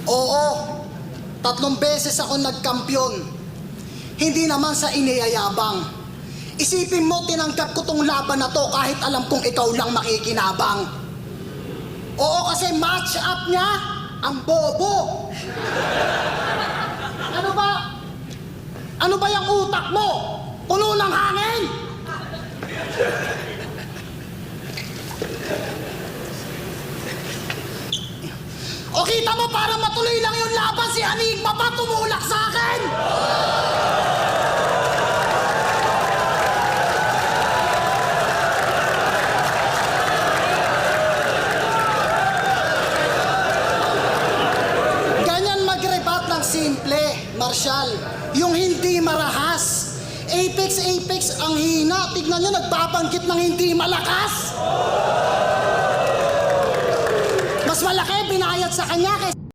Oo, 3 beses ako nagkampiyon. Hindi naman sa iniyayabang. Isipin mo, tinangkap ko tong laban na to kahit alam kong ikaw lang makikinabang. Oo, kasi match up niya ang bobo. Ano ba yung utak mo? Puno ng hangin? O kita mo, para matuloy lang yung laban, si Enigma pa tumulak sa akin! Ganyan mag-rebat ng simple, Marshal. Yung hindi marahas. Apex ang hina. Tignan nyo, nagbabanggit ng hindi malakas. Mas malaki binayad sa kanya kaysa